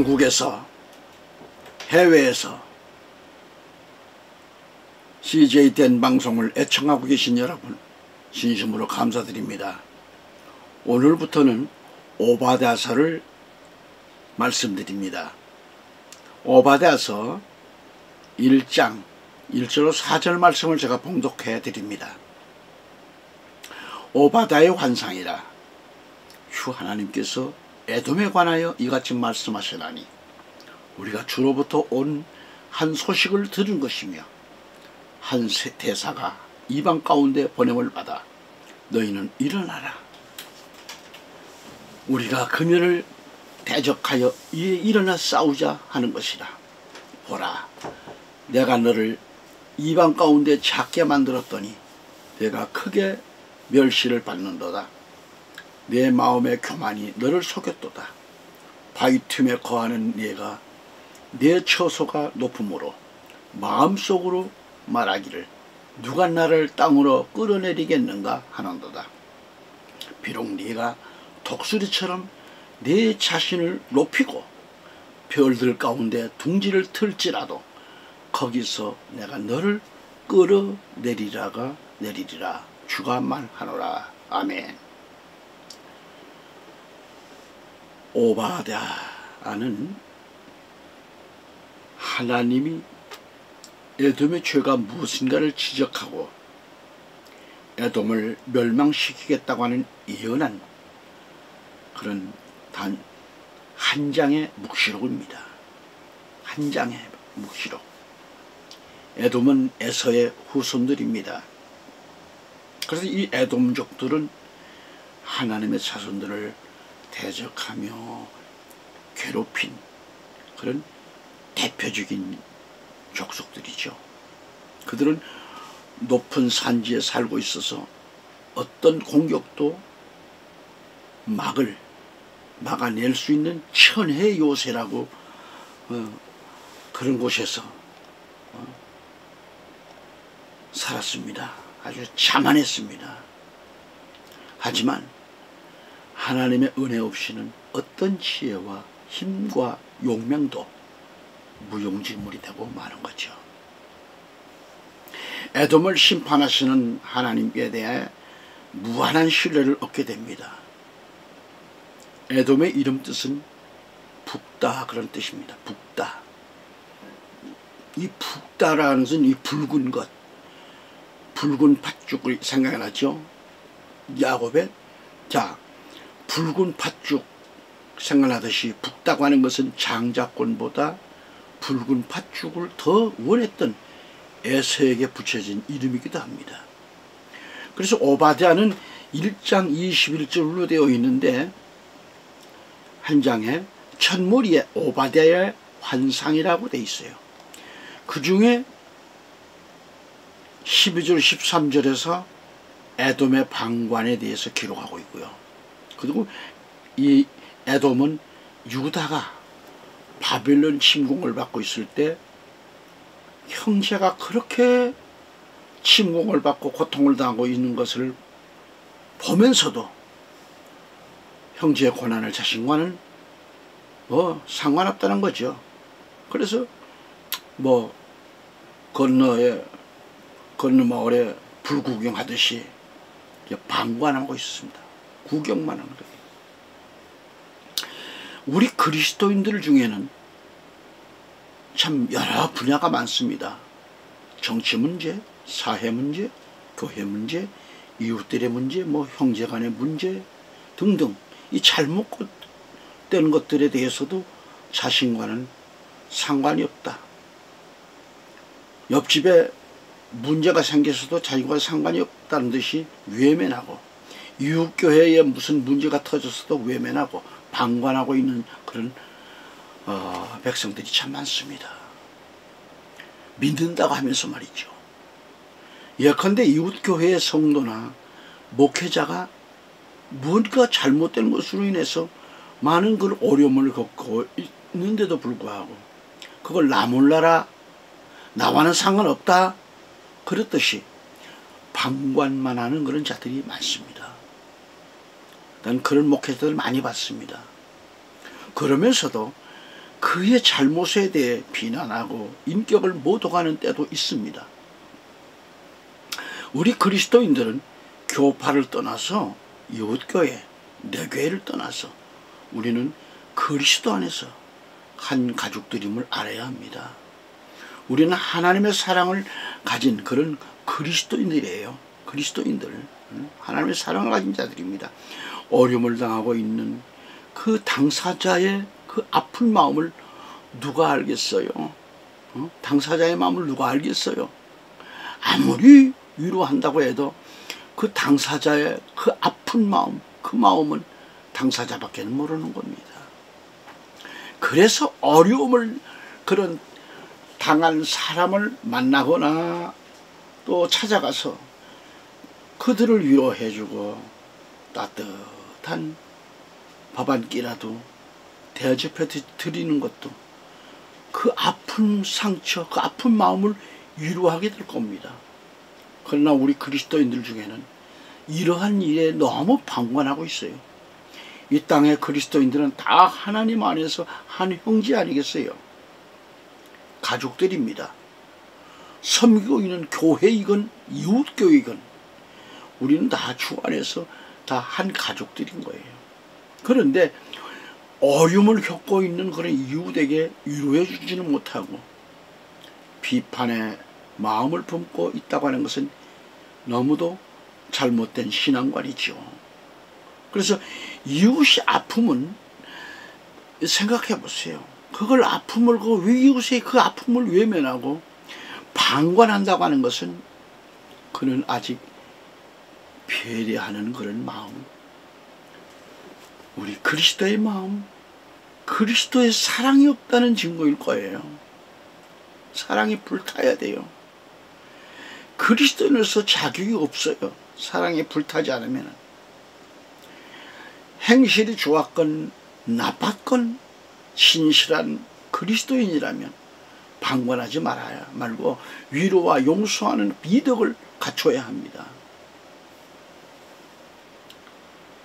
전국에서, 해외에서 CJDN 방송을 애청하고 계신 여러분 진심으로 감사드립니다. 오늘부터는 오바댜서를 말씀드립니다. 오바댜서 1장 1절로 4절 말씀을 제가 봉독해 드립니다. 오바댜의 환상이라. 주 하나님께서 에돔에 관하여 이같이 말씀하시나니 우리가 주로부터 온 한 소식을 들은 것이며 한 대사가 이방 가운데 보냄을 받아 너희는 일어나라. 우리가 그녀를 대적하여 이에 일어나 싸우자 하는 것이라. 보라, 내가 너를 이방 가운데 작게 만들었더니 내가 크게 멸시를 받는도다. 내 마음의 교만이 너를 속였도다. 바위 틈에 거하는 네가 내 처소가 높음으로 마음속으로 말하기를 누가 나를 땅으로 끌어내리겠는가 하는도다. 비록 네가 독수리처럼 내 자신을 높이고 별들 가운데 둥지를 틀지라도 거기서 내가 너를 끌어내리리라. 주가 말하노라. 아멘. 오바댜는 하나님이 에돔의 죄가 무엇인가를 지적하고 에돔을 멸망시키겠다고 하는 예언한 그런 단 한 장의 묵시록입니다. 한 장의 묵시록. 에돔은 에서의 후손들입니다. 그래서 이 에돔족들은 하나님의 자손들을 대적하며 괴롭힌 그런 대표적인 족속들이죠. 그들은 높은 산지에 살고 있어서 어떤 공격도 막아낼 수 있는 천혜 요새라고 그런 곳에서 살았습니다. 아주 자만했습니다. 하지만 하나님의 은혜 없이는 어떤 지혜와 힘과 용맹도 무용지물이 되고 마는 거죠. 에돔을 심판하시는 하나님께 대해 무한한 신뢰를 얻게 됩니다. 에돔의 이름 뜻은 붓다 그런 뜻입니다. 붓다. 이 붓다라는 것은 이 붉은 것, 붉은 팥죽을 생각나죠. 야곱의 붉은 팥죽 생각나듯이 붓다고 하는 것은 장자권보다 붉은 팥죽을 더 원했던 에서에게 붙여진 이름이기도 합니다. 그래서 오바댜는 1장 21절로 되어 있는데 한 장에 첫머리에 오바댜의 환상이라고 되어 있어요. 그 중에 12절 13절에서 에돔의 방관에 대해서 기록하고 있고요. 그리고 이 에돔은 유다가 바벨론 침공을 받고 있을 때 형제가 그렇게 침공을 받고 고통을 당하고 있는 것을 보면서도 형제의 고난을 자신과는 상관없다는 거죠. 그래서 건너마을에 불구경하듯이 방관하고 있었습니다. 구경만 하는 거예요. 우리 그리스도인들 중에는 참 여러 분야가 많습니다. 정치 문제, 사회 문제, 교회 문제, 이웃들의 문제, 형제간의 문제 등등 이 잘못된 것들에 대해서도 자신과는 상관이 없다. 옆집에 문제가 생겨서도 자기와 상관이 없다는 듯이 외면하고, 이웃교회에 무슨 문제가 터졌어도 외면하고 방관하고 있는 그런 백성들이 참 많습니다. 믿는다고 하면서 말이죠. 예컨대 이웃교회의 성도나 목회자가 무언가 잘못된 것으로 인해서 많은 그 어려움을 겪고 있는데도 불구하고 그걸 나 몰라라, 나와는 상관없다 그렇듯이 방관만 하는 그런 자들이 많습니다. 난 그런 목회자들을 많이 봤습니다. 그러면서도 그의 잘못에 대해 비난하고 인격을 모독하는 때도 있습니다. 우리 그리스도인들은 교파를 떠나서 이웃교회, 내 교회를 떠나서 우리는 그리스도 안에서 한 가족들임을 알아야 합니다. 우리는 하나님의 사랑을 가진 그런 그리스도인들이에요. 그리스도인들, 하나님의 사랑을 가진 자들입니다. 어려움을 당하고 있는 그 당사자의 그 아픈 마음을 누가 알겠어요? 당사자의 마음을 누가 알겠어요? 아무리 위로한다고 해도 그 당사자의 그 아픈 마음, 그 마음은 당사자밖에 모르는 겁니다. 그래서 어려움을 그런 당한 사람을 만나거나 또 찾아가서 그들을 위로해주고 따뜻한 밥 한 끼라도 대접해 드리는 것도 그 아픈 상처, 그 아픈 마음을 위로하게 될 겁니다. 그러나 우리 그리스도인들 중에는 이러한 일에 너무 방관하고 있어요. 이 땅의 그리스도인들은 다 하나님 안에서 한 형제 아니겠어요? 가족들입니다. 섬기고 있는 교회이건 이웃교회이건 우리는 다 주 안에서 다 한 가족들인 거예요. 그런데 어려움을 겪고 있는 그런 이웃에게 위로해 주지는 못하고 비판의 마음을 품고 있다고 하는 것은 너무도 잘못된 신앙관이죠. 그래서 이웃이 아픔은 생각해 보세요. 그걸 아픔을 이웃의 그 아픔을 외면하고 방관한다고 하는 것은 그는 아직 배려하는 그런 마음, 우리 그리스도의 마음, 그리스도의 사랑이 없다는 증거일 거예요. 사랑이 불타야 돼요. 그리스도인으로서 자격이 없어요. 사랑이 불타지 않으면. 행실이 좋았건 나빴건 신실한 그리스도인이라면 방관하지 말고 위로와 용서하는 미덕을 갖춰야 합니다.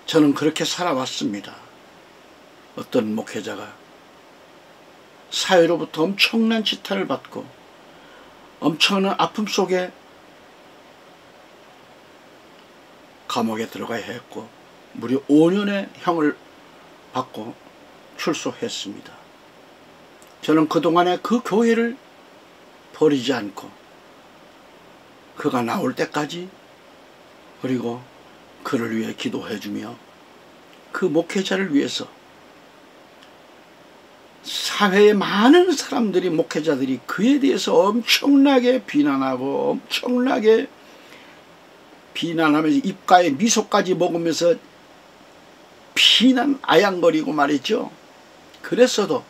저는 그렇게 살아왔습니다. 어떤 목회자가 사회로부터 엄청난 지탄을 받고 엄청난 아픔 속에 감옥에 들어가야 했고 무려 5년의 형을 받고 출소했습니다. 저는 그동안에 그 교회를 버리지 않고 그가 나올 때까지 그리고 그를 위해 기도해주며 그 목회자를 위해서 사회의 많은 사람들이 목회자들이 그에 대해서 엄청나게 비난하고 엄청나게 비난하면서 입가에 미소까지 먹으면서 피난 아양거리고 말이죠. 그랬어도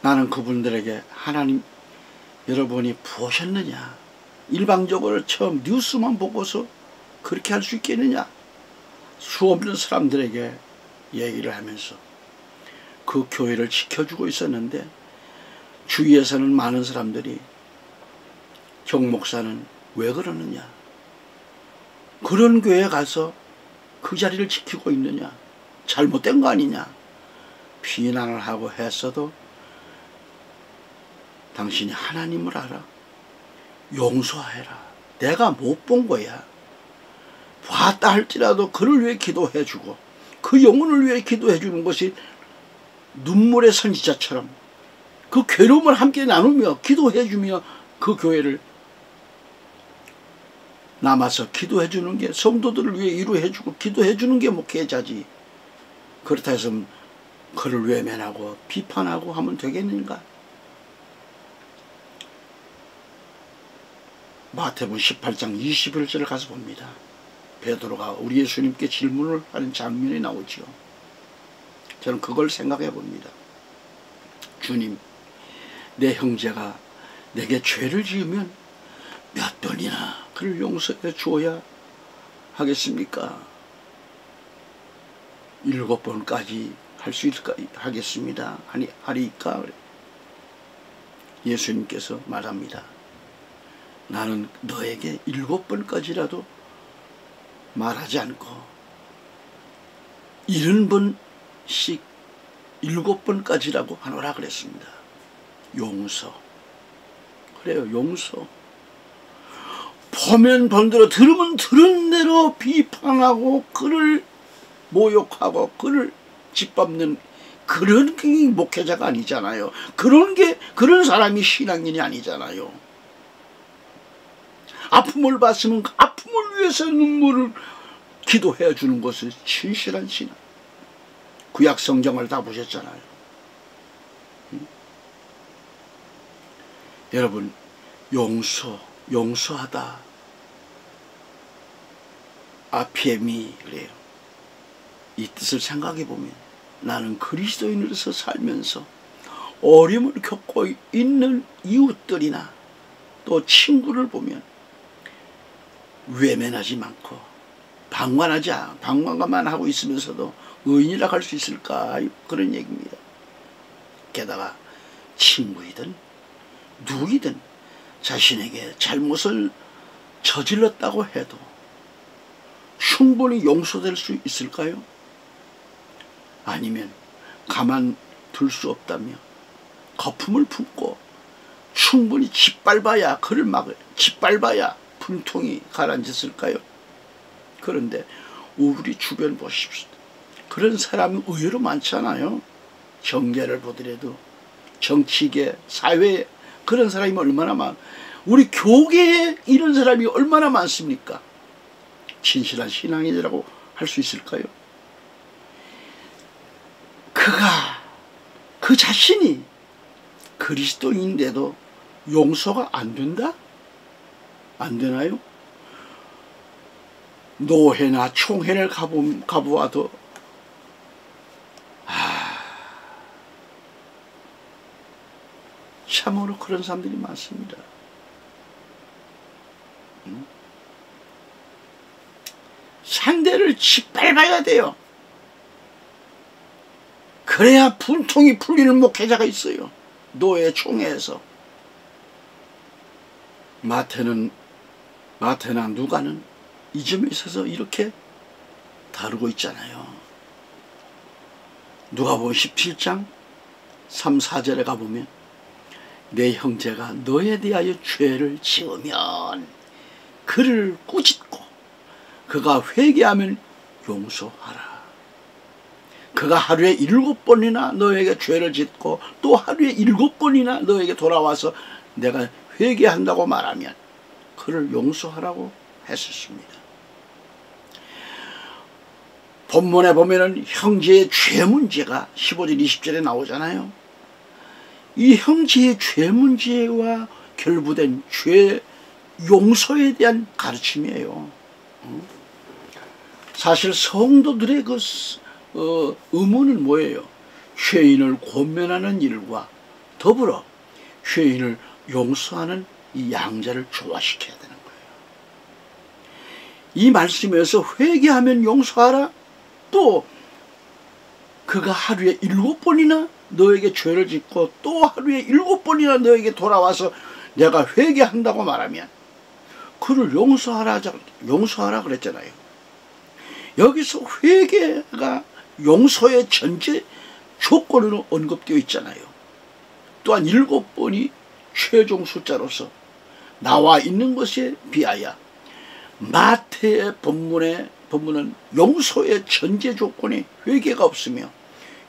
나는 그분들에게 하나님 여러분이 보셨느냐, 일방적으로 처음 뉴스만 보고서 그렇게 할 수 있겠느냐, 수없는 사람들에게 얘기를 하면서 그 교회를 지켜주고 있었는데 주위에서는 많은 사람들이 정 목사는 왜 그러느냐, 그런 교회에 가서 그 자리를 지키고 있느냐, 잘못된 거 아니냐 비난을 하고 했어도 당신이 하나님을 알아, 용서해라, 내가 못 본 거야, 봤다 할지라도 그를 위해 기도해주고 그 영혼을 위해 기도해주는 것이 눈물의 선지자처럼 그 괴로움을 함께 나누며 기도해주며 그 교회를 남아서 기도해주는 게, 성도들을 위해 위로해주고 기도해주는 게 목회자지. 그렇다 해서 그를 외면하고 비판하고 하면 되겠는가? 마태복음 18장 21절을 가서 봅니다. 베드로가 우리 예수님께 질문을 하는 장면이 나오죠. 저는 그걸 생각해 봅니다. 주님, 내 형제가 내게 죄를 지으면 몇 번이나 그를 용서해 주어야 하겠습니까? 7번까지 할 수 있을까 하겠습니다. 하리까? 예수님께서 말합니다. 나는 너에게 7번까지라도 말하지 않고 70번씩 7번까지라고 하노라 그랬습니다. 용서. 그래요, 용서. 보면 본 대로, 들으면 들은 대로 비판하고 그를 모욕하고 그를 짓밟는 그런 게 목회자가 아니잖아요. 그런 사람이 신앙인이 아니잖아요. 아픔을 봤으면 그 아픔을 위해서 눈물을 기도해 주는 것이 진실한 신앙. 구약 성경을 다 보셨잖아요. 여러분, 용서하다. 아피에미 그래요. 이 뜻을 생각해 보면 나는 그리스도인으로서 살면서 어려움을 겪고 있는 이웃들이나 또 친구를 보면 외면하지 않고 방관만 하고 있으면서도 의인이라 할 수 있을까? 그런 얘기입니다. 게다가 친구이든 누구이든 자신에게 잘못을 저질렀다고 해도 충분히 용서될 수 있을까요? 아니면 가만둘 수 없다며 거품을 품고 충분히 짓밟아야 분통이 가라앉았을까요? 그런데 우리 주변 보십시오. 그런 사람이 의외로 많잖아요. 정계를 보더라도 정치계, 사회에 그런 사람이 얼마나 우리 교계에 이런 사람이 얼마나 많습니까? 진실한 신앙인이라고 할 수 있을까요? 그 자신이 그리스도인인데도 용서가 안 된다? 안 되나요? 노회나 총회를 가보아도 참으로 그런 사람들이 많습니다. 상대를 짓밟아야 돼요. 그래야 분통이 풀리는 목회자가 있어요. 노예 총회에서. 마태나 누가는 이 점에 있어서 이렇게 다루고 있잖아요. 누가복음 17장 3, 4절에 가보면 내 형제가 너에 대하여 죄를 지으면 그를 꾸짖고 그가 회개하면 용서하라. 그가 하루에 7번이나 너에게 죄를 짓고 또 하루에 7번이나 너에게 돌아와서 내가 회개한다고 말하면 그를 용서하라고 했었습니다. 본문에 보면은 형제의 죄 문제가 15절 20절에 나오잖아요. 이 형제의 죄 문제와 결부된 죄 용서에 대한 가르침이에요. 사실 성도들의 의무는 뭐예요? 죄인을 권면하는 일과 더불어 죄인을 용서하는 이 양자를 조화시켜야 되는 거예요. 이 말씀에서 회개하면 용서하라. 또 그가 하루에 7번이나 너에게 죄를 짓고 또 하루에 7번이나 너에게 돌아와서 내가 회개한다고 말하면 그를 용서하라 그랬잖아요. 여기서 회개가 용서의 전제 조건으로 언급되어 있잖아요. 또한 7번이 최종 숫자로서 나와 있는 것에 비하여 마태의 본문은 용서의 전제 조건에 회개가 없으며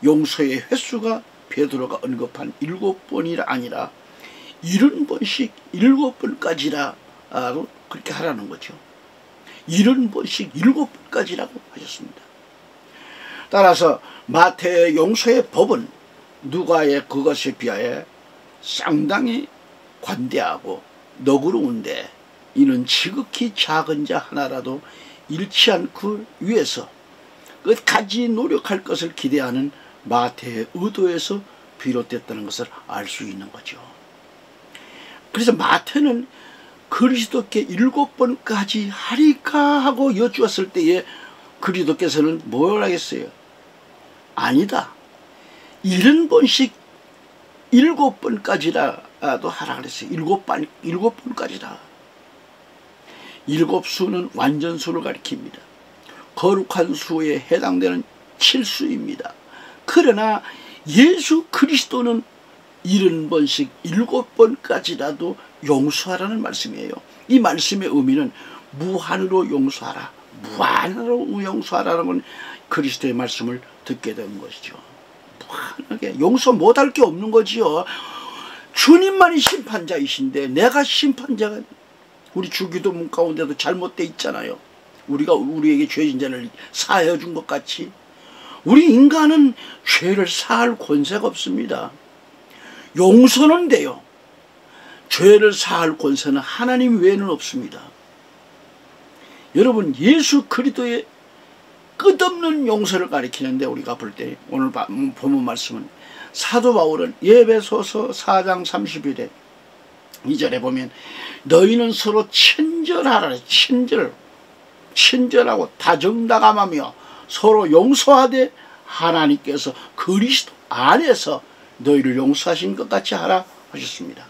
용서의 횟수가 베드로가 언급한 7번이 아니라 70번씩 7번까지라고 그렇게 하라는 거죠. 70번씩 7번까지라고 하셨습니다. 따라서 마태의 용서의 법은 누가의 그것에 비하여 상당히 관대하고 너그러운데 이는 지극히 작은 자 하나라도 잃지 않고 위해서 끝까지 노력할 것을 기대하는 마태의 의도에서 비롯됐다는 것을 알 수 있는 거죠. 그래서 마태는 그리스도께 7번까지 하리까 하고 여쭈었을 때에 그리스도께서는 뭘 하겠어요? 아니다. 70번씩 7번까지라도 하라 그랬어요. 7번까지라. 7수는 완전수를 가리킵니다. 거룩한 수에 해당되는 7수입니다. 그러나 예수 그리스도는 70번씩 7번까지라도 용서하라는 말씀이에요. 이 말씀의 의미는 무한으로 용서하라, 무한으로 용서하라는 건 그리스도의 말씀을 듣게 된 것이죠. 무한하게 용서 못할 게 없는 거지요. 주님만이 심판자이신데 내가 심판자가, 우리 주기도문 가운데도 잘못돼 있잖아요. 우리가 우리에게 죄진 자를 사하여 준 것 같이 우리 인간은 죄를 사할 권세가 없습니다. 용서는 돼요. 죄를 사할 권세는 하나님 외에는 없습니다. 여러분, 예수 그리스도의 끝없는 용서를 가리키는데 우리가 볼 때 오늘 본문 말씀은 사도 바울은 에베소서 4장 31에 2절에 보면 너희는 서로 친절하라, 친절하고 다정다감하며 서로 용서하되 하나님께서 그리스도 안에서 너희를 용서하신 것 같이 하라 하셨습니다.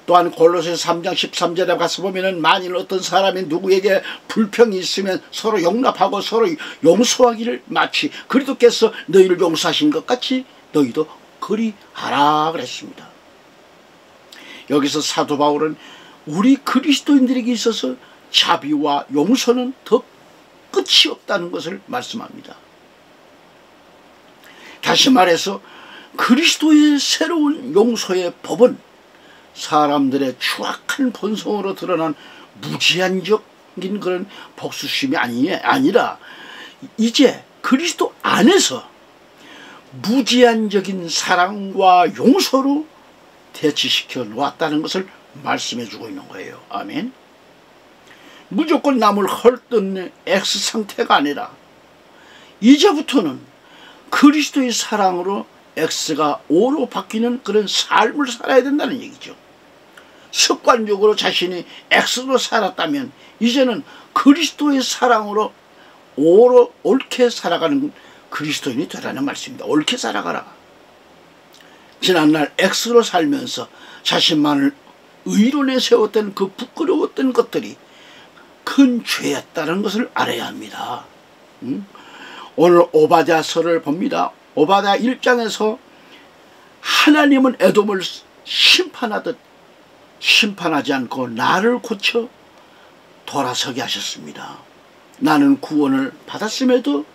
또한 골로새서 3장 13절에 가서 보면은 만일 어떤 사람이 누구에게 불평이 있으면 서로 용납하고 서로 용서하기를 마치 그리스도께서 너희를 용서하신 것 같이 너희도 그리하라 그랬습니다. 여기서 사도 바울은 우리 그리스도인들에게 있어서 자비와 용서는 더 끝이 없다는 것을 말씀합니다. 다시 말해서 그리스도의 새로운 용서의 법은 사람들의 추악한 본성으로 드러난 무지한적인 그런 복수심이 아니라 이제 그리스도 안에서 무지한적인 사랑과 용서로 대치시켜 놓았다는 것을 말씀해 주고 있는 거예요. 아멘. 무조건 남을 헐뜯는 X 상태가 아니라 이제부터는 그리스도의 사랑으로 X가 O로 바뀌는 그런 삶을 살아야 된다는 얘기죠. 습관적으로 자신이 X로 살았다면 이제는 그리스도의 사랑으로 O로 옳게 살아가는 그리스도인이 되라는 말씀입니다. 옳게 살아가라. 지난날 X로 살면서 자신만을 의로 내세웠던 그 부끄러웠던 것들이 큰 죄였다는 것을 알아야 합니다. 오늘 오바댜서를 봅니다. 오바댜 1장에서 하나님은 에돔을 심판하듯 심판하지 않고 나를 고쳐 돌아서게 하셨습니다. 나는 구원을 받았음에도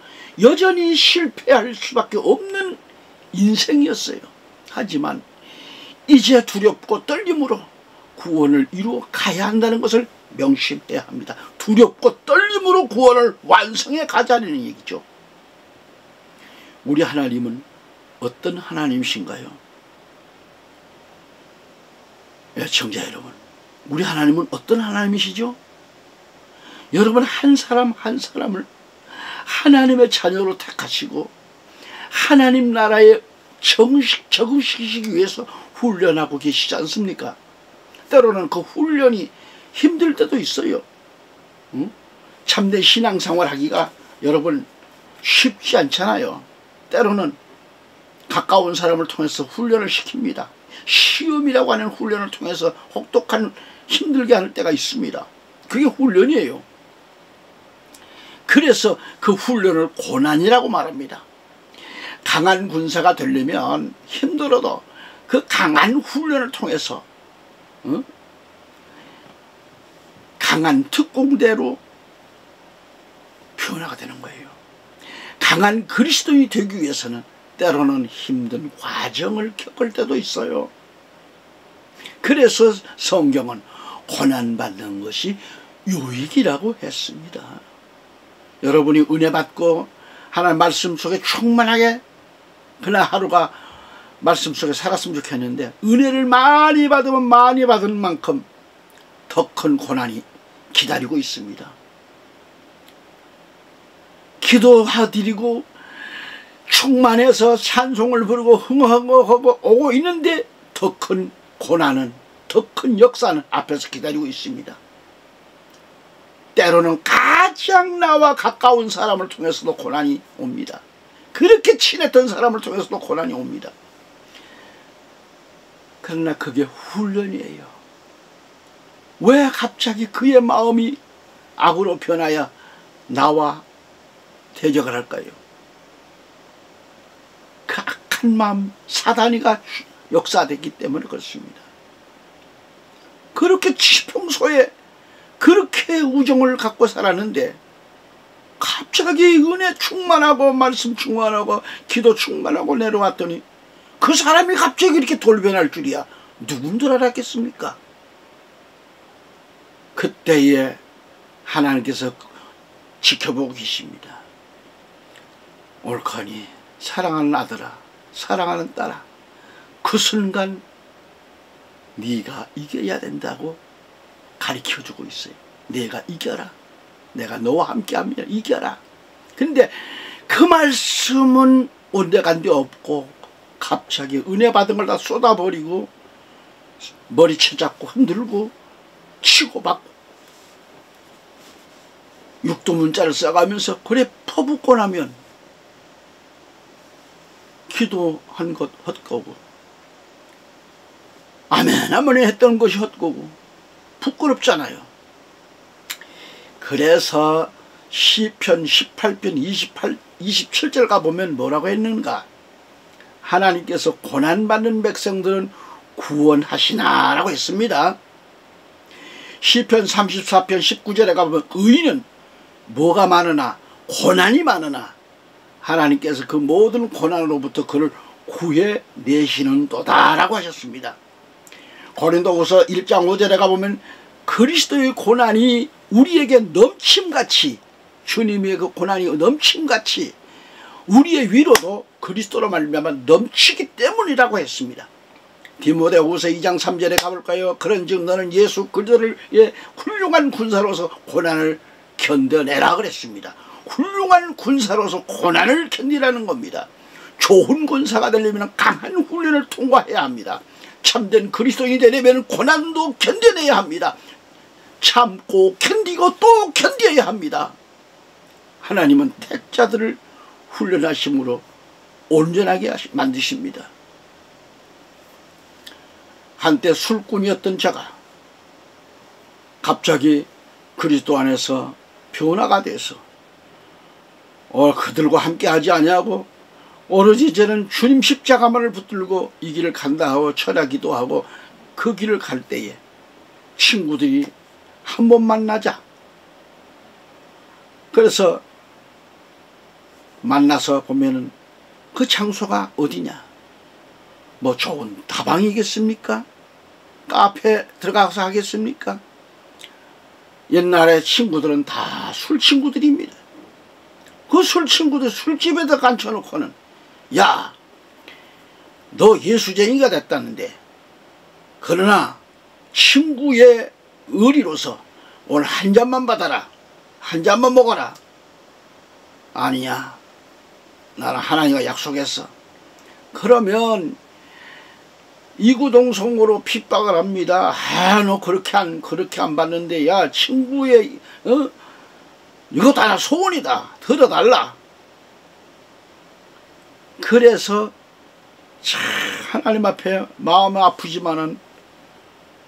여전히 실패할 수밖에 없는 인생이었어요. 하지만 이제 두렵고 떨림으로 구원을 이루어 가야 한다는 것을 명심해야 합니다. 두렵고 떨림으로 구원을 완성해 가자는 얘기죠. 우리 하나님은 어떤 하나님이신가요? 시청자 여러분, 우리 하나님은 어떤 하나님이시죠? 여러분, 한 사람 한 사람을 하나님의 자녀로 택하시고 하나님 나라에 적응시키기 위해서 훈련하고 계시지 않습니까? 때로는 그 훈련이 힘들 때도 있어요. 참된 신앙생활 하기가 여러분 쉽지 않잖아요. 때로는 가까운 사람을 통해서 훈련을 시킵니다. 시험이라고 하는 훈련을 통해서 혹독한 힘들게 하는 때가 있습니다. 그게 훈련이에요. 그래서 그 훈련을 고난이라고 말합니다. 강한 군사가 되려면 힘들어도 그 강한 훈련을 통해서 강한 특공대로 변화가 되는 거예요. 강한 그리스도인이 되기 위해서는 때로는 힘든 과정을 겪을 때도 있어요. 그래서 성경은 고난받는 것이 유익이라고 했습니다. 여러분이 은혜 받고 하나님 말씀 속에 충만하게 그날 하루가 말씀 속에 살았으면 좋겠는데, 은혜를 많이 받으면 많이 받은 만큼 더 큰 고난이 기다리고 있습니다. 기도드리고 충만해서 찬송을 부르고 흥하고 오고 있는데 더 큰 고난은, 더 큰 역사는 앞에서 기다리고 있습니다. 때로는 가장 나와 가까운 사람을 통해서도 고난이 옵니다. 그렇게 친했던 사람을 통해서도 고난이 옵니다. 그러나 그게 훈련이에요. 왜 갑자기 그의 마음이 악으로 변하여 나와 대적을 할까요? 그 한마음 사단이가 역사됐기 때문에 그렇습니다. 그렇게 평소에 그렇게 우정을 갖고 살았는데 갑자기 은혜 충만하고 말씀 충만하고 기도 충만하고 내려왔더니 그 사람이 갑자기 이렇게 돌변할 줄이야 누군들 알았겠습니까? 그때에 하나님께서 지켜보고 계십니다. 옳거니 사랑하는 아들아, 사랑하는 딸아, 그 순간 네가 이겨야 된다고 가르쳐주고 있어요. 네가 이겨라. 내가 너와 함께하면 이겨라. 근데 그 말씀은 온데간데 없고 갑자기 은혜 받은 걸 다 쏟아버리고 머리채 잡고 흔들고 치고받고 육두문자를 써가면서 그래 퍼붓고 나면 기도한 것 헛거고 아멘 아멘 했던 것이 헛거고 부끄럽잖아요. 그래서 시편 18편 27절 가보면 뭐라고 했는가? 하나님께서 고난받는 백성들은 구원하시나 라고 했습니다. 시편 34편 19절에 가보면 의인은 뭐가 많으나 고난이 많으나 하나님께서 그 모든 고난으로부터 그를 구해내시는도다 라고 하셨습니다. 고린도후서 1장 5절에 가보면 그리스도의 고난이 우리에게 넘침같이 주님의 그 고난이 넘침같이 우리의 위로도 그리스도로 말미암아 넘치기 때문이라고 했습니다. 디모데후서 2장 3절에 가볼까요? 그런즉 너는 예수 그리스도의 훌륭한 군사로서 고난을 견뎌내라 그랬습니다. 훌륭한 군사로서 고난을 견디라는 겁니다. 좋은 군사가 되려면 강한 훈련을 통과해야 합니다. 참된 그리스도인이 되려면 고난도 견뎌내야 합니다. 참고 견디고 또 견뎌야 합니다. 하나님은 택자들을 훈련하심으로 온전하게 만드십니다. 한때 술꾼이었던 자가 갑자기 그리스도 안에서 변화가 돼서 그들과 함께 하지 아니하고 오로지 이제는 주님 십자가만을 붙들고 이 길을 간다 하고 철야기도 하고 그 길을 갈 때에 친구들이 한 번 만나자. 그래서 만나서 보면은 그 장소가 어디냐? 뭐 좋은 다방이겠습니까? 카페 들어가서 하겠습니까? 옛날에 친구들은 다 술 친구들입니다. 그 술 친구들 술집에다 앉혀놓고는 야, 너 예수쟁이가 됐다는데 그러나 친구의 의리로서 오늘 한 잔만 받아라. 한 잔만 먹어라. 아니야. 나는 하나님과 약속했어. 그러면 이구동성으로 핍박을 합니다. 너 그렇게 안 받는데 야 친구의 이것도 하나 소원이다. 들어달라. 그래서 참 하나님 앞에 마음은 아프지만은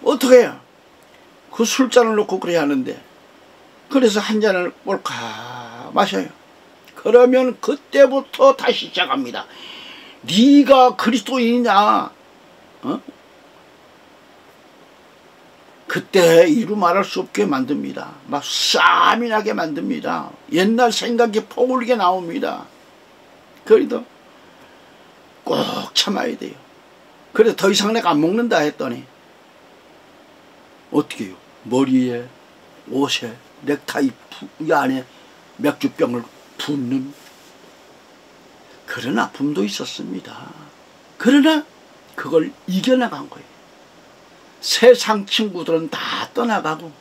어떻게 해요? 그 술잔을 놓고 그래야 하는데 그래서 한 잔을 꼴까 마셔요. 그러면 그때부터 다시 시작합니다. 네가 그리스도인이냐? 그때 이루 말할 수 없게 만듭니다. 막 쌈이 나게 만듭니다. 옛날 생각이 퍼올리게 나옵니다. 그래도 꼭 참아야 돼요. 그래서 더 이상 내가 안 먹는다 했더니 어떻게 해요? 머리에 옷에 넥타이 이 안에 맥주병을 붓는 그런 아픔도 있었습니다. 그러나 그걸 이겨나간 거예요. 세상 친구들은 다 떠나가고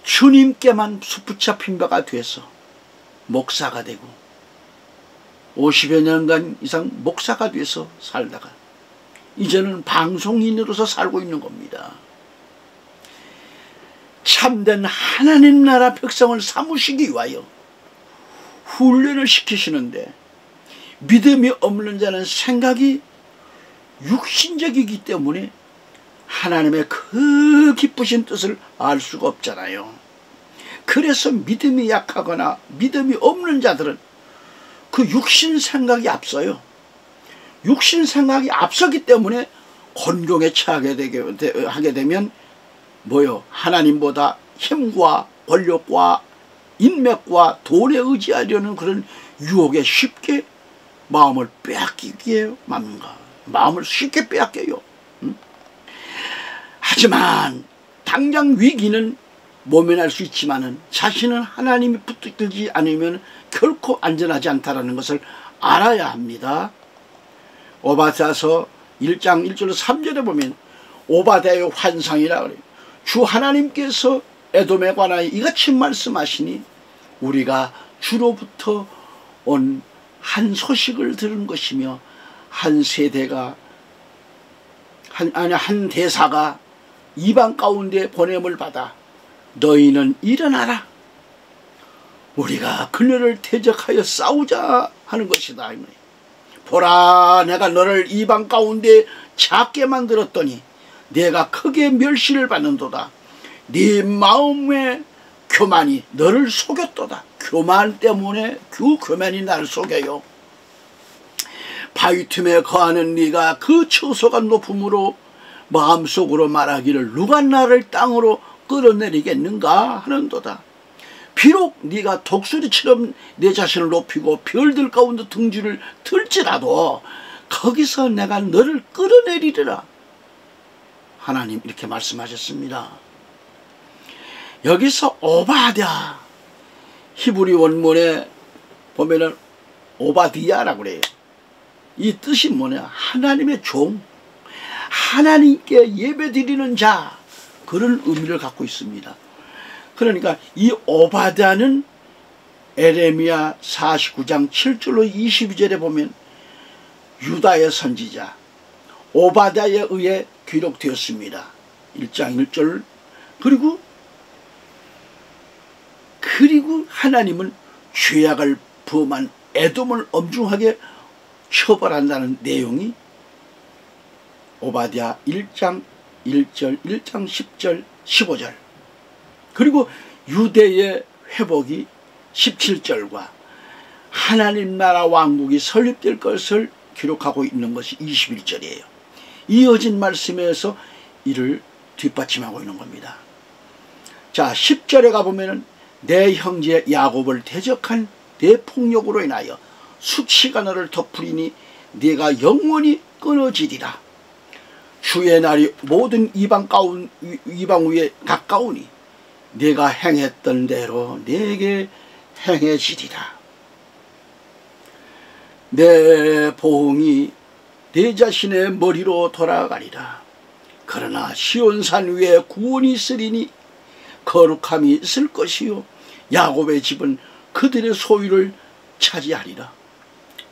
주님께만 숲붙잡힌 바가 돼서 목사가 되고 50여 년간 이상 목사가 돼서 살다가 이제는 방송인으로서 살고 있는 겁니다. 참된 하나님 나라 백성을 삼으시기 위하여 훈련을 시키시는데 믿음이 없는 자는 생각이 육신적이기 때문에 하나님의 그 기쁘신 뜻을 알 수가 없잖아요. 그래서 믿음이 약하거나 믿음이 없는 자들은 그 육신 생각이 앞서요. 육신 생각이 앞서기 때문에 곤경에 처하게 하게 되면 뭐요? 하나님보다 힘과 권력과 인맥과 돈에 의지하려는 그런 유혹에 쉽게 마음을 빼앗기기에 맙는가. 마음을 쉽게 빼앗겨요. 하지만 당장 위기는 모면할 수 있지만은 자신은 하나님이 붙들지 않으면 결코 안전하지 않다라는 것을 알아야 합니다. 오바댜서 1장 1절 3절에 보면 오바댜의 환상이라 그래요. 주 하나님께서 에돔에 관하여 이같이 말씀하시니 우리가 주로부터 온 한 소식을 들은 것이며 한 대사가 이방 가운데 보냄을 받아 너희는 일어나라. 우리가 그녀를 대적하여 싸우자 하는 것이다. 보라, 내가 너를 이방 가운데 작게 만들었더니 내가 크게 멸시를 받는도다. 네 마음의 교만이 너를 속였도다. 교만 때문에 그 교만이 나를 속여요. 바위 틈에 거하는 네가 그 처소가 높음으로 마음속으로 말하기를 누가 나를 땅으로 끌어내리겠는가 하는도다. 비록 네가 독수리처럼 내 자신을 높이고 별들 가운데 등줄을 들지라도 거기서 내가 너를 끌어내리리라. 하나님 이렇게 말씀하셨습니다. 여기서 오바댜, 히브리 원문에 보면은 오바디야라고 그래요. 이 뜻이 뭐냐? 하나님의 종, 하나님께 예배드리는 자, 그런 의미를 갖고 있습니다. 그러니까 이 오바댜는 에레미야 49장 7절로 22절에 보면 유다의 선지자 오바댜에 의해 기록되었습니다. 1장 1절. 그리고 하나님은 죄악을 범한 에돔을 엄중하게 처벌한다는 내용이 오바댜 1장 1절, 1장 10절, 15절. 그리고 유대의 회복이 17절과 하나님 나라 왕국이 설립될 것을 기록하고 있는 것이 21절이에요. 이어진 말씀에서 이를 뒷받침하고 있는 겁니다. 자, 10절에 가보면은 내 형제 야곱을 대적한 내 폭력으로 인하여 수치가 너를 덮으리니 네가 영원히 끊어지리라. 주의 날이 모든 이방 위에 가까우니 네가 행했던 대로 네게 행해지리라. 내 보응이 네 자신의 머리로 돌아가리라. 그러나 시온산 위에 구원이 있으리니 거룩함이 있을 것이요 야곱의 집은 그들의 소유를 차지하리라.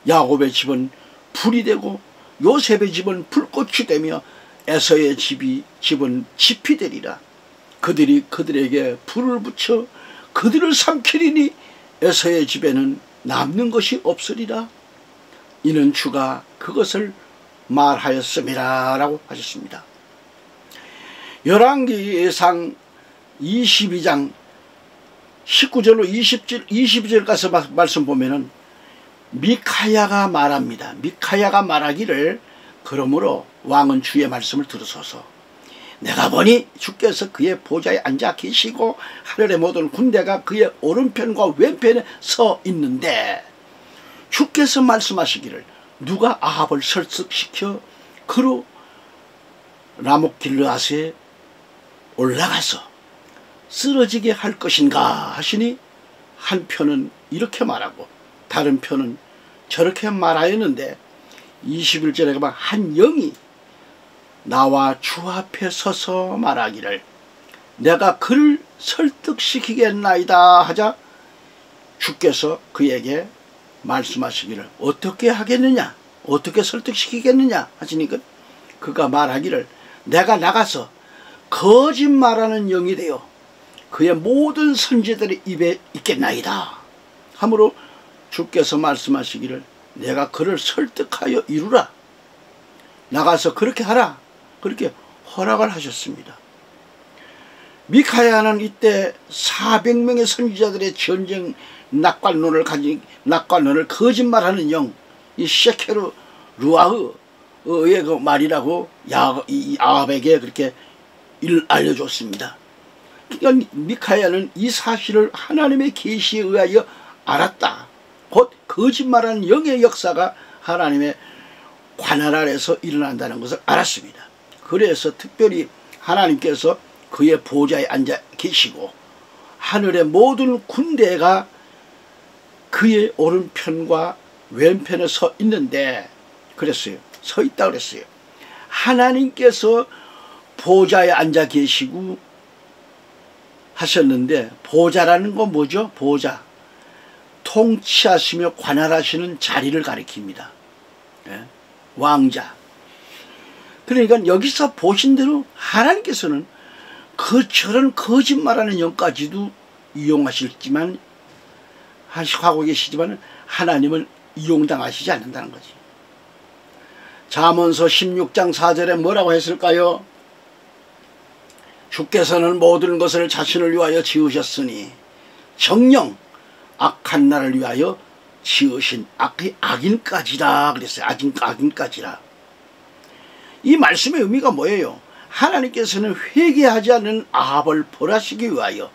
야곱의 집은 불이 되고 요셉의 집은 불꽃이 되며 에서의 집은 짚이 되리라. 그들이 그들에게 불을 붙여 그들을 삼키리니 에서의 집에는 남는 것이 없으리라. 이는 주가 그것을 말하였음이라 라고 하셨습니다. 열왕기상 22장 19절로 22절 가서 말씀 보면은 미카야가 말합니다. 미카야가 말하기를 그러므로 왕은 주의 말씀을 들으소서. 내가 보니 주께서 그의 보좌에 앉아 계시고 하늘의 모든 군대가 그의 오른편과 왼편에 서 있는데 주께서 말씀하시기를 누가 아합을 설득시켜 그로 라못길르앗에 올라가서 쓰러지게 할 것인가 하시니 한편은 이렇게 말하고 다른 편은 저렇게 말하였는데 21절에 가면 한 영이 나와 주 앞에 서서 말하기를 내가 그를 설득시키겠나이다 하자 주께서 그에게 말씀하시기를 어떻게 하겠느냐, 어떻게 설득시키겠느냐 하시니까 그가 말하기를 내가 나가서 거짓말하는 영이 되어 그의 모든 선지자들의 입에 있겠나이다 하므로 주께서 말씀하시기를 내가 그를 설득하여 이루라. 나가서 그렇게 하라. 그렇게 허락을 하셨습니다. 미카야는 이때 400명의 선지자들의 전쟁 낙관론을 거짓말하는 영, 이 셰케르 루아흐의 그 말이라고 아합에게 그렇게 알려줬습니다. 그러니까 미카야는 이 사실을 하나님의 계시에 의하여 알았다. 곧 거짓말하는 영의 역사가 하나님의 관할 아래서 일어난다는 것을 알았습니다. 그래서 특별히 하나님께서 그의 보좌에 앉아 계시고 하늘의 모든 군대가 그의 오른편과 왼편에 서 있는데 그랬어요. 서 있다 그랬어요. 하나님께서 보좌에 앉아 계시고 하셨는데 보좌라는 건 뭐죠? 보좌. 통치하시며 관할하시는 자리를 가리킵니다. 예? 왕자. 그러니까 여기서 보신 대로 하나님께서는 저런 거짓말하는 영까지도 이용하실지만 하고 계시지만 하나님은 이용당하시지 않는다는 거지. 잠언서 16장 4절에 뭐라고 했을까요? 주께서는 모든 것을 자신을 위하여 지으셨으니 정녕 악한 나를 위하여 지으신 악인까지라 그랬어요. 악인까지라. 이 말씀의 의미가 뭐예요? 하나님께서는 회개하지 않는 아합을 벌하시기 위하여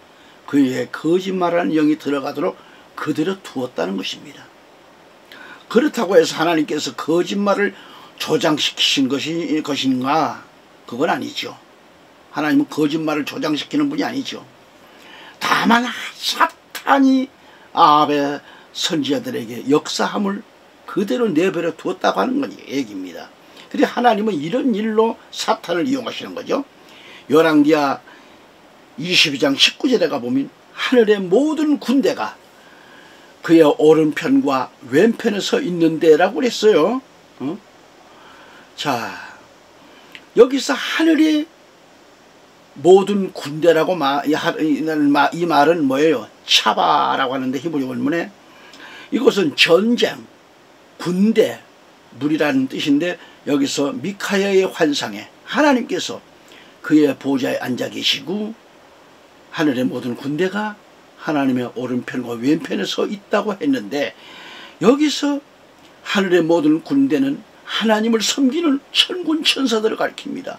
그의 거짓말하는 영이 들어가도록 그대로 두었다는 것입니다. 그렇다고 해서 하나님께서 거짓말을 조장시키신 것인가? 그건 아니죠. 하나님은 거짓말을 조장시키는 분이 아니죠. 다만 사탄이 아합의 선지자들에게 역사함을 그대로 내버려 두었다고 하는 건 얘기입니다. 그리고 하나님은 이런 일로 사탄을 이용하시는 거죠. 열왕기하 22장 19절에 가보면 하늘의 모든 군대가 그의 오른편과 왼편에 서 있는데 라고 그랬어요. 자, 여기서 하늘의 모든 군대라고 이 말은 뭐예요? 차바라고 하는데 히브리 원문에 이것은 전쟁, 군대, 물이라는 뜻인데 여기서 미카야의 환상에 하나님께서 그의 보좌에 앉아 계시고 하늘의 모든 군대가 하나님의 오른편과 왼편에 서 있다고 했는데 여기서 하늘의 모든 군대는 하나님을 섬기는 천군 천사들을 가리킵니다.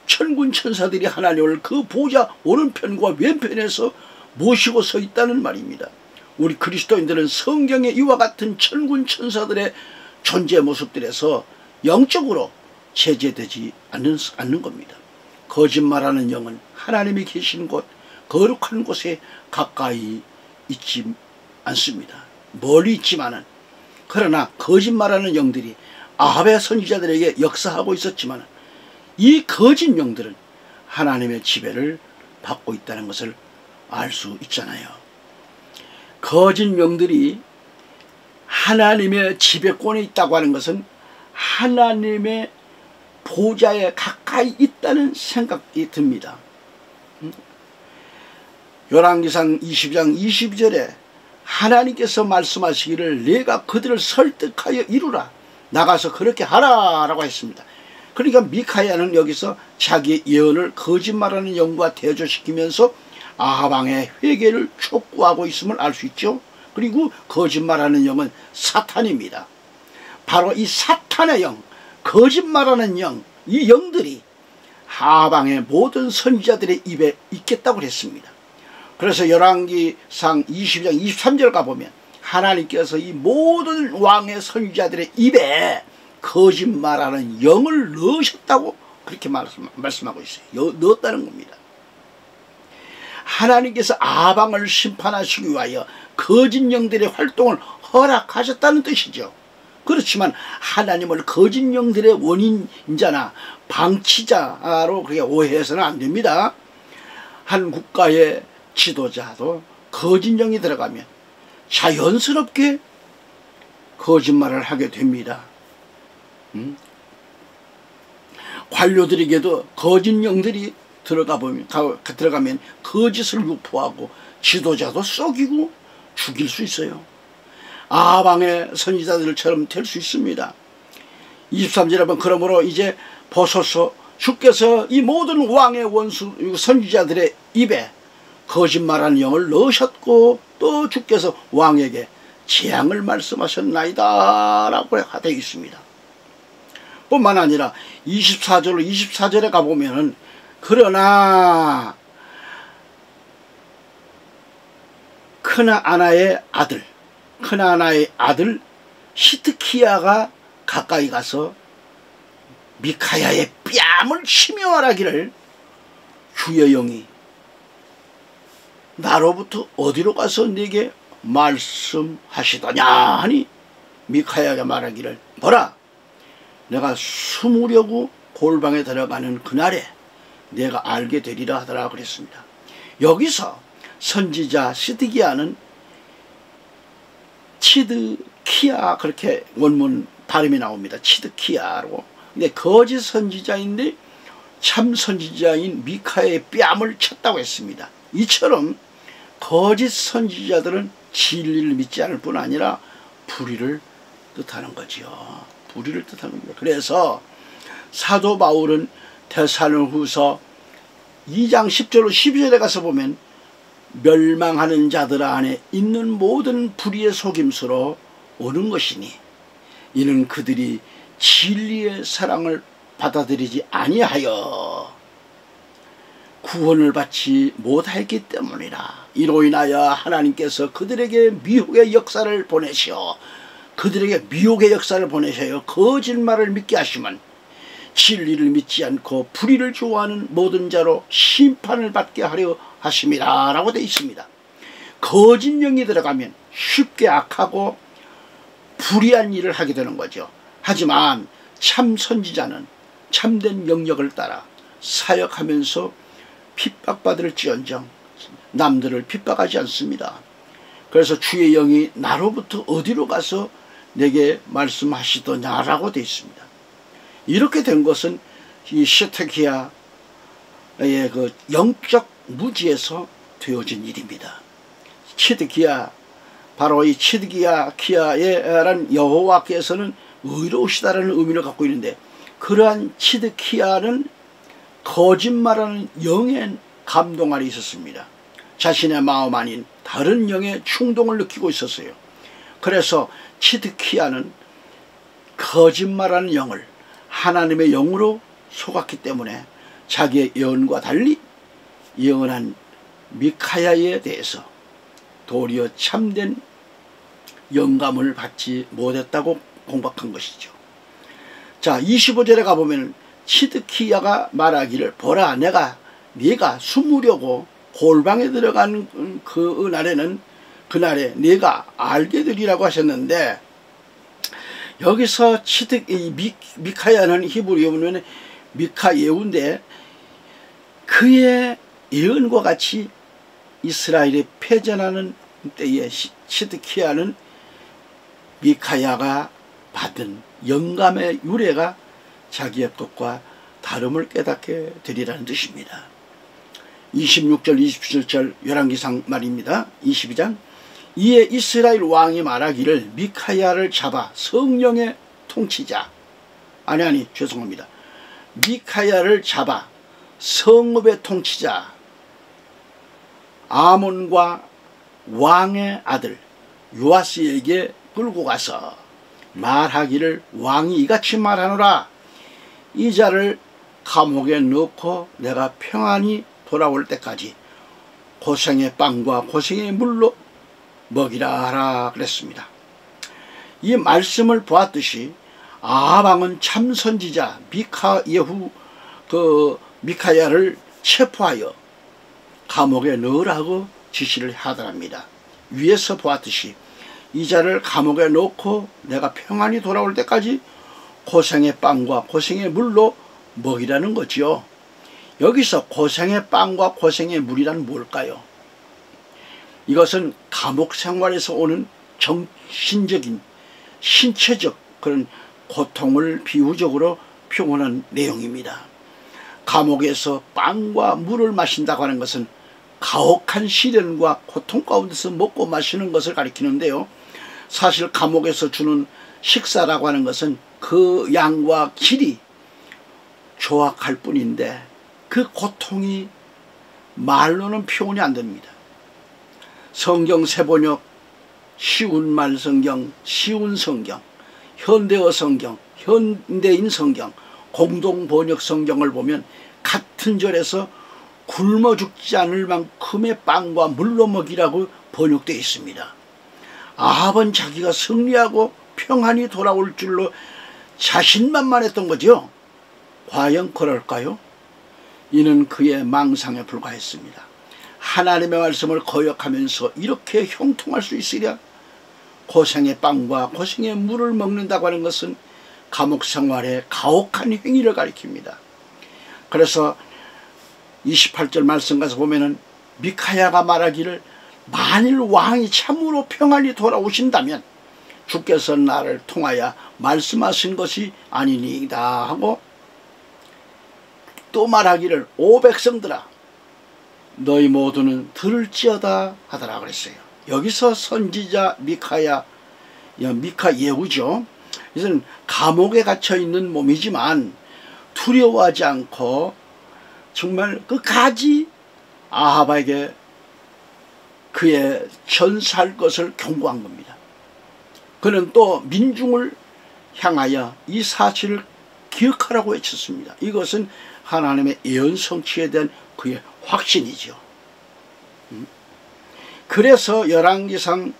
천군 천사들이 하나님을 그 보좌 오른편과 왼편에서 모시고 서 있다는 말입니다. 우리 그리스도인들은 성경에 이와 같은 천군 천사들의 존재 모습들에서 영적으로 제재되지 않는 겁니다. 거짓말하는 영은 하나님이 계신 곳, 거룩한 곳에 가까이 있지 않습니다. 멀리 있지만은, 그러나 거짓말하는 영들이 아합의 선지자들에게 역사하고 있었지만 이 거짓 영들은 하나님의 지배를 받고 있다는 것을 알 수 있잖아요. 거짓 영들이 하나님의 지배권에 있다고 하는 것은 하나님의 보좌에 가까이 있다는 생각이 듭니다. 열왕기상 20장 22절에 하나님께서 말씀하시기를 내가 그들을 설득하여 이루라, 나가서 그렇게 하라 라고 했습니다. 그러니까 미카야는 여기서 자기의 예언을 거짓말하는 영과 대조시키면서 아합 왕의 회개를 촉구하고 있음을 알 수 있죠. 그리고 거짓말하는 영은 사탄입니다. 바로 이 사탄의 영, 거짓말하는 영, 이 영들이 아합 왕의 모든 선지자들의 입에 있겠다고 했습니다. 그래서 열왕기상 22장 23절 가보면 하나님께서 이 모든 왕의 선지자들의 입에 거짓말하는 영을 넣으셨다고 그렇게 말씀하고 있어요. 넣었다는 겁니다. 하나님께서 아합 왕을 심판하시기 위하여 거짓 영들의 활동을 허락하셨다는 뜻이죠. 그렇지만 하나님을 거짓 영들의 원인자나 방치자로 그렇게 오해해서는 안 됩니다. 한 국가의 지도자도 거짓 영이 들어가면 자연스럽게 거짓말을 하게 됩니다. 관료들에게도 거짓 영들이 들어가면 거짓을 유포하고 지도자도 속이고 죽일 수 있어요. 아합 왕의 선지자들처럼 될 수 있습니다. 23절에 보면 그러므로 이제 보소서, 주께서 이 모든 왕의 원수 선지자들의 입에 거짓말하는 영을 넣으셨고 또 주께서 왕에게 재앙을 말씀하셨나이다 라고 되어 있습니다. 뿐만 아니라 24절에 가보면은 그러나 크나아나의 아들 시드키야가 가까이 가서 미카야의 뺨을 치며 말하기를 주의 영이 나로부터 어디로 가서 네게 말씀하시더냐 하니 미카야가 말하기를 보라 내가 숨으려고 골방에 들어가는 그날에 내가 알게 되리라 하더라 그랬습니다. 여기서 선지자 시드기야는 치드키야 그렇게 원문 발음이 나옵니다. 치드키야로. 근데 거짓 선지자인데 참 선지자인 미카의 뺨을 쳤다고 했습니다. 이처럼 거짓 선지자들은 진리를 믿지 않을 뿐 아니라 불의를 뜻하는 거지요. 불의를 뜻하는 겁니다. 그래서 사도 바울은 데살로니가후서 2장 10절로 12절에 가서 보면 멸망하는 자들 안에 있는 모든 불의의 속임수로 오는 것이니 이는 그들이 진리의 사랑을 받아들이지 아니하여 구원을 받지 못하였기 때문이라. 이로 인하여 하나님께서 그들에게 미혹의 역사를 보내시어 거짓말을 믿게 하시면 진리를 믿지 않고 불의를 좋아하는 모든 자로 심판을 받게 하려 하심이라 라고 되어 있습니다. 거짓 영이 들어가면 쉽게 악하고 불의한 일을 하게 되는 거죠. 하지만 참 선지자는 참된 영역을 따라 사역하면서 핍박받을지언정 남들을 핍박하지 않습니다. 그래서 주의 영이 나로부터 어디로 가서 내게 말씀하시더냐라고 되어 있습니다. 이렇게 된 것은 이 시드키야의 그 영적 무지에서 되어진 일입니다. 바로 이 치드키야라는 여호와께서는 의로우시다라는 의미를 갖고 있는데 그러한 치드키야는 거짓말하는 영의 감동 안에 있었습니다. 자신의 마음 아닌 다른 영의 충동을 느끼고 있었어요. 그래서 치드키야는 거짓말하는 영을 하나님의 영으로 속았기 때문에 자기의 예언과 달리 예언한 미카야에 대해서 도리어 참된 영감을 받지 못했다고 공박한 것이죠. 자, 25절에 가보면 치드키야가 말하기를 보라 네가 숨으려고 골방에 들어간 그날에 네가 알게 되리라고 하셨는데 여기서 미카야는 히브리어 보면 미카예우인데 그의 예언과 같이 이스라엘이 패전하는 때에 치드키야는 미카야가 받은 영감의 유래가 자기의 것과 다름을 깨닫게 되리라는 뜻입니다. 26절 27절 열왕기상 말입니다. 22장 이에 이스라엘 왕이 말하기를 미카야를 잡아 성령의 통치자 미카야를 잡아 성읍의 통치자 아몬과 왕의 아들 요아스에게 끌고 가서 말하기를 왕이 이같이 말하노라 이 자를 감옥에 넣고 내가 평안히 돌아올 때까지 고생의 빵과 고생의 물로 먹이라 하라 그랬습니다. 이 말씀을 보았듯이 아합 왕은 참 선지자 미카야를 체포하여 감옥에 넣으라고 지시를 하더랍니다. 위에서 보았듯이 이 자를 감옥에 넣고 내가 평안히 돌아올 때까지 고생의 빵과 고생의 물로 먹이라는 거지요. 여기서 고생의 빵과 고생의 물이란 뭘까요? 이것은 감옥 생활에서 오는 정신적인 신체적 그런 고통을 비유적으로 표현한 내용입니다. 감옥에서 빵과 물을 마신다고 하는 것은 가혹한 시련과 고통 가운데서 먹고 마시는 것을 가리키는데요. 사실 감옥에서 주는 식사라고 하는 것은 그 양과 질이 조악할 뿐인데 그 고통이 말로는 표현이 안 됩니다. 성경 세번역, 쉬운 말 성경, 쉬운 성경, 현대어 성경, 현대인 성경, 공동 번역 성경을 보면 같은 절에서 굶어 죽지 않을 만큼의 빵과 물로 먹이라고 번역되어 있습니다. 아합은 자기가 승리하고 평안히 돌아올 줄로 자신만만했던 거죠. 과연 그럴까요? 이는 그의 망상에 불과했습니다. 하나님의 말씀을 거역하면서 이렇게 형통할 수 있으랴? 고생의 빵과 고생의 물을 먹는다고 하는 것은 감옥 생활의 가혹한 행위를 가리킵니다. 그래서 28절 말씀 가서 보면은 미카야가 말하기를 만일 왕이 참으로 평안히 돌아오신다면 주께서 나를 통하여 말씀하신 것이 아니니이다 하고 또 말하기를 오 백성들아 너희 모두는 들을지어다 하더라 그랬어요. 여기서 선지자 미카 예후죠. 이것은 감옥에 갇혀 있는 몸이지만 두려워하지 않고 정말 끝까지 아합에게 그의 전사할 것을 경고한 겁니다. 그는 또 민중을 향하여 이 사실을 기억하라고 외쳤습니다. 이것은 하나님의 예언 성취에 대한 그의 확신이죠. 그래서 열왕기상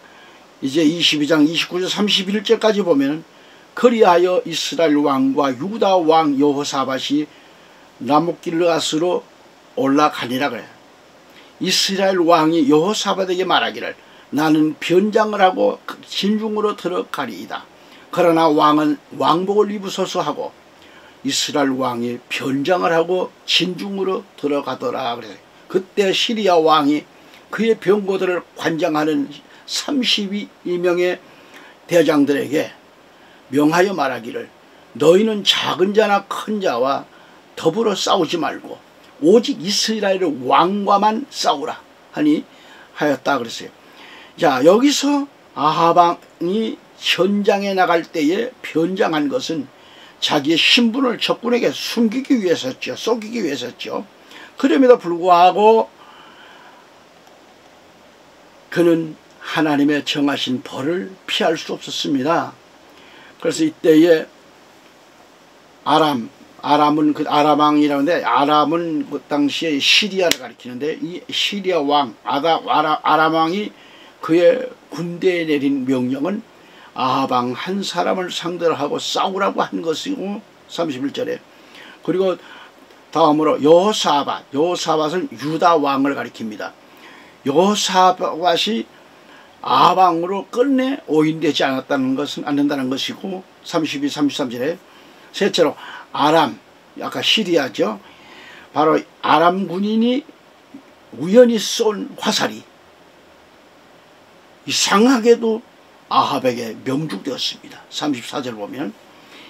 이제 22장 29절 31절까지 보면 그리하여 이스라엘 왕과 유다 왕 여호사밧이 라못길르앗으로 올라가니라 그래요. 이스라엘 왕이 여호사밧에게 말하기를 나는 변장을 하고 진중으로 들어가리이다. 그러나 왕은 왕복을 입으소서 하고 이스라엘 왕이 변장을 하고 진중으로 들어가더라 그래요. 그때 시리아 왕이 그의 병거들을 관장하는 32명의 대장들에게 명하여 말하기를 너희는 작은 자나 큰 자와 더불어 싸우지 말고 오직 이스라엘의 왕과만 싸우라 하니 하였다 그랬어요. 자, 여기서 아합왕이 전장에 나갈 때에 변장한 것은 자기의 신분을 적군에게 숨기기 위해서였죠. 속이기 위해서였죠. 그럼에도 불구하고 그는 하나님의 정하신 벌을 피할 수 없었습니다. 그래서 이때에 아람은 그 아람왕이라는데 아람은 그 당시에 시리아를 가리키는데 이 시리아 왕 아람왕이 그의 군대에 내린 명령은 아합왕 한 사람을 상대로 하고 싸우라고 한 것이고 31절에 그리고 다음으로 여호사밧은 유다 왕을 가리킵니다. 여호사밧이 아합왕으로 끝내 오인되지 않았다는 것은 않는다는 것이고 32, 33절에 셋째로 아람, 아까 시리아죠. 바로 아람 군인이 우연히 쏜 화살이 이상하게도 아합에게 명중되었습니다. 34절 보면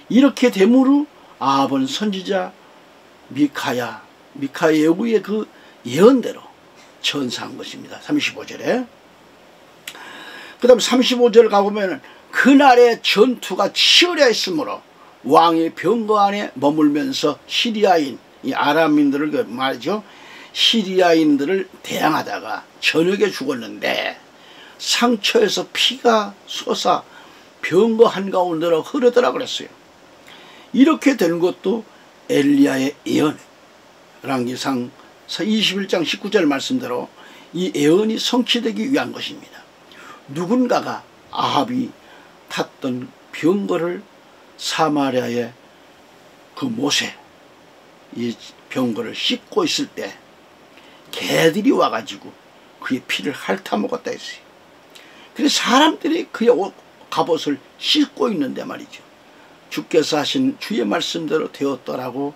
이렇게 되므로 아합은 선지자 미카 예후의 그 예언대로 전사한 것입니다. 35절에 그 다음 35절 가보면 그날의 전투가 치열했으므로 왕이 병거 안에 머물면서 시리아인 이 아람인들을 말이죠. 시리아인들을 대항하다가 저녁에 죽었는데 상처에서 피가 솟아 병거 한가운데로 흐르더라 그랬어요. 이렇게 된 것도 엘리야의 예언 열왕기상 21장 19절 말씀대로 이 예언이 성취되기 위한 것입니다. 누군가가 아합이 탔던 병거를 사마리아의 그 못에 이 병거를 씻고 있을 때 개들이 와가지고 그의 피를 핥아먹었다 했어요. 그래서 사람들이 그의 옷, 갑옷을 씻고 있는데 말이죠. 주께서 하신 주의 말씀대로 되었더라고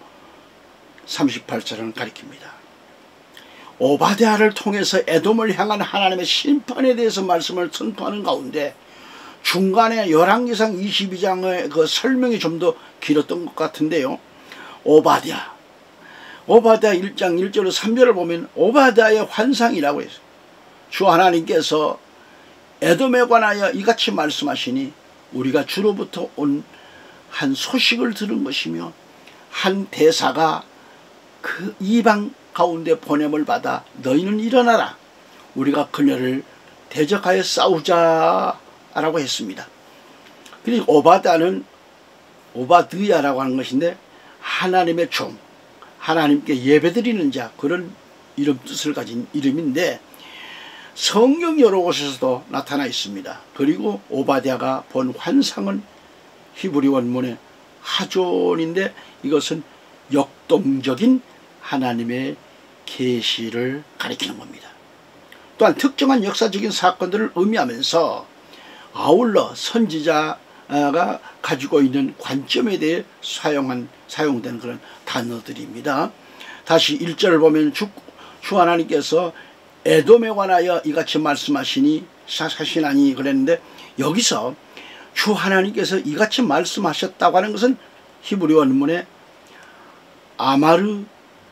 38절은 가리킵니다. 오바댜를 통해서 에돔을 향한 하나님의 심판에 대해서 말씀을 선포하는 가운데 중간에 열왕기상 22장의 그 설명이 좀 더 길었던 것 같은데요. 오바댜 1장 1절로 3절을 보면 오바댜의 환상이라고 해서 주 하나님께서 에돔에 관하여 이같이 말씀하시니 우리가 주로부터 온 한 소식을 들은 것이며 한 대사가 그 이방 가운데 보냄을 받아 너희는 일어나라 우리가 그녀를 대적하여 싸우자 라고 했습니다. 그리고 오바댜는 오바드야라고 하는 것인데 하나님의 종, 하나님께 예배드리는 자, 그런 이름 뜻을 가진 이름인데 성경 여러 곳에서도 나타나 있습니다. 그리고 오바댜가 본 환상은 히브리 원문의 하존인데 이것은 역동적인 하나님의 계시를 가리키는 겁니다. 또한 특정한 역사적인 사건들을 의미하면서 아울러 선지자가 가지고 있는 관점에 대해 사용된 그런 단어들입니다. 다시 1절을 보면 주 하나님께서 에돔에 관하여 이같이 말씀하시나니 그랬는데, 여기서 주 하나님께서 이같이 말씀하셨다고 하는 것은 히브리 원문에 아마르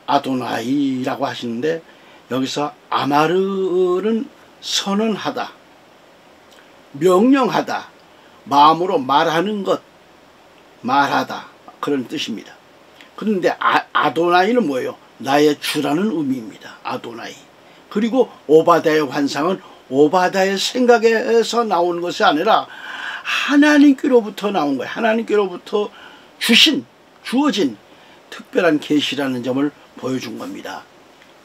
아도나이라고 하시는데, 여기서 아마르는 선언하다, 명령하다, 마음으로 말하는 것, 말하다, 그런 뜻입니다. 그런데 아도나이는 뭐예요? 나의 주라는 의미입니다. 아도나이. 그리고 오바댜의 환상은 오바댜의 생각에서 나오는 것이 아니라 하나님께로부터 나온 거예요. 하나님께로부터 주어진 특별한 계시라는 점을 보여준 겁니다.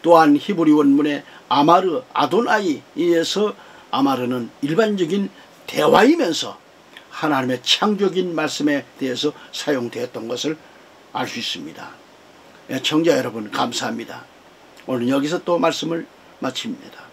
또한 히브리 원문의 아마르, 아도나이에서 아마르는 일반적인 대화이면서 하나님의 창조적인 말씀에 대해서 사용되었던 것을 알 수 있습니다. 청자 여러분, 감사합니다. 오늘 여기서 또 말씀을 마칩니다.